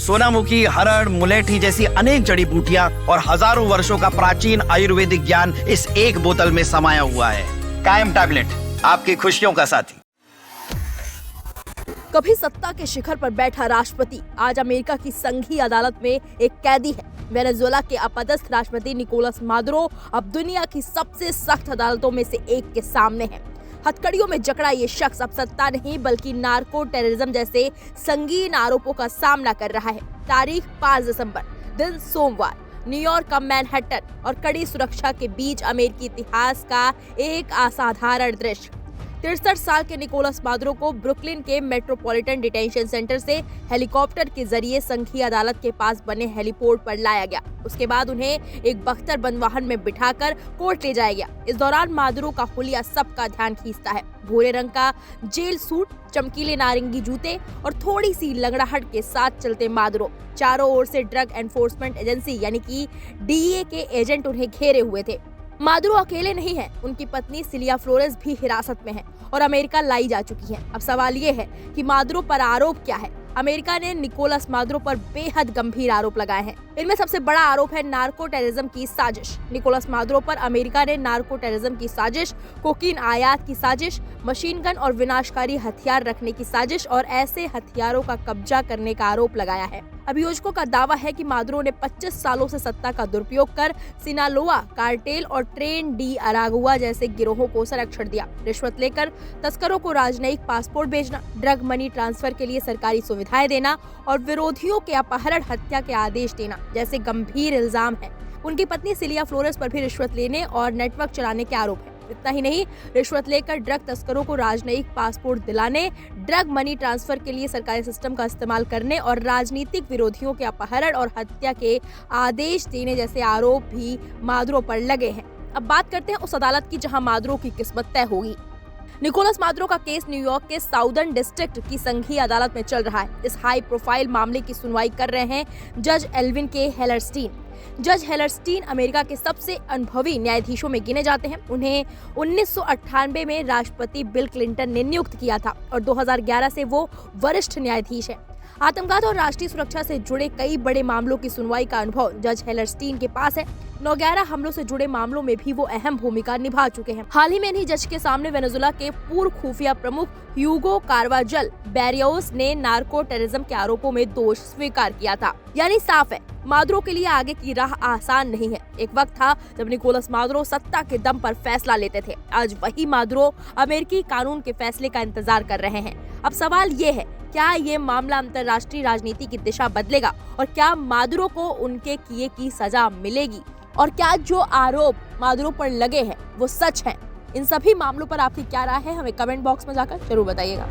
सोनामुखी, हरड़, मुलेठी जैसी अनेक जड़ी बूटियां और हजारों वर्षों का प्राचीन आयुर्वेदिक ज्ञान इस एक बोतल में समाया हुआ है। कायम टैबलेट, आपकी खुशियों का साथी। कभी सत्ता के शिखर पर बैठा राष्ट्रपति आज अमेरिका की संघीय अदालत में एक कैदी है। वेनेजुएला के अपदस्थ राष्ट्रपति निकोलस मादुरो अब दुनिया की सबसे सख्त अदालतों में से एक के सामने है। हथकड़ियों में जकड़ा ये शख्स अब सत्ता नहीं बल्कि नार्को टेररिज्म जैसे संगीन आरोपों का सामना कर रहा है। तारीख 5 दिसंबर, दिन सोमवार, न्यूयॉर्क का मैनहट्टन और कड़ी सुरक्षा के बीच अमेरिकी इतिहास का एक असाधारण दृश्य। 63 साल के निकोलस मादुरो को ब्रुकलिन के मेट्रोपॉलिटन डिटेंशन सेंटर से हेलीकॉप्टर के जरिए संघीय अदालत के पास बने हेलीपोर्ट पर लाया गया। उसके बाद उन्हें एक बख्तरबंद वाहन में बिठाकर कोर्ट ले जाया गया। इस दौरान मादुरो का हुलिया सबका ध्यान खींचता है। भूरे रंग का जेल सूट, चमकीले नारंगी जूते और थोड़ी सी लंगड़ाहट के साथ चलते मादुरो। चारों ओर से ड्रग एनफोर्समेंट एजेंसी यानी कि डीईए के एजेंट उन्हें घेरे हुए थे। मादुरो अकेले नहीं है, उनकी पत्नी सिलिया फ्लोरेस भी हिरासत में है और अमेरिका लाई जा चुकी है। अब सवाल ये है कि मादुरो पर आरोप क्या है। अमेरिका ने निकोलस मादुरो पर बेहद गंभीर आरोप लगाए हैं। इनमें सबसे बड़ा आरोप है नार्को टेररिज्म की साजिश। निकोलस मादुरो पर अमेरिका ने नार्को टेररिज्म की साजिश, कोकीन आयात की साजिश, मशीन गन और विनाशकारी हथियार रखने की साजिश और ऐसे हथियारों का कब्जा करने का आरोप लगाया है। अभियोजकों का दावा है कि मादुरो ने 25 सालों से सत्ता का दुरुपयोग कर सिनालोआ, कार्टेल और ट्रेन डी अरागुआ जैसे गिरोहों को संरक्षण दिया। रिश्वत लेकर तस्करों को राजनयिक पासपोर्ट भेजना, ड्रग मनी ट्रांसफर के लिए सरकारी सुविधाएं देना और विरोधियों के अपहरण, हत्या के आदेश देना जैसे गंभीर इल्जाम हैं। उनकी पत्नी सिलिया फ्लोरेस पर भी रिश्वत लेने और नेटवर्क चलाने के आरोप है। इतना ही नहीं, रिश्वत लेकर ड्रग तस्करों को राजनयिक पासपोर्ट दिलाने, ड्रग मनी ट्रांसफर के लिए सरकारी सिस्टम का इस्तेमाल करने और राजनीतिक विरोधियों के अपहरण और हत्या के आदेश देने जैसे आरोप भी मादुरो पर लगे हैं। अब बात करते हैं उस अदालत की जहां मादुरो की किस्मत तय होगी। निकोलस मादुरो का केस न्यूयॉर्क के साउदर्न डिस्ट्रिक्ट की संघीय अदालत में चल रहा है। इस हाई प्रोफाइल मामले की सुनवाई कर रहे हैं जज एल्विन के हेलरस्टीन। जज हेलरस्टीन अमेरिका के सबसे अनुभवी न्यायाधीशों में गिने जाते हैं। उन्हें 1998 में राष्ट्रपति बिल क्लिंटन ने नियुक्त किया था और 2011 से वो वरिष्ठ न्यायाधीश हैं। आतंकवाद और राष्ट्रीय सुरक्षा से जुड़े कई बड़े मामलों की सुनवाई का अनुभव जज हेलरस्टीन के पास है। 9/11 हमलों से जुड़े मामलों में भी वो अहम भूमिका निभा चुके हैं। हाल ही में इन्हीं जज के सामने वेनेजुएला के पूर्व खुफिया प्रमुख ह्यूगो कार्वाजल बैरियोस ने नार्को टेररिज्म के आरोपों में दोष स्वीकार किया था। यानी साफ है, मादुरो के लिए आगे की राह आसान नहीं है। एक वक्त था जब निकोलस मादुरो सत्ता के दम पर फैसला लेते थे। आज वही मादुरो अमेरिकी कानून के फैसले का इंतजार कर रहे हैं। अब सवाल ये है, क्या ये मामला अंतर्राष्ट्रीय राजनीति की दिशा बदलेगा और क्या मादुरो को उनके किए की सजा मिलेगी और क्या जो आरोप मादुरो पर लगे हैं वो सच हैं? इन सभी मामलों पर आपकी क्या राय है, हमें कमेंट बॉक्स में जाकर जरूर बताइएगा।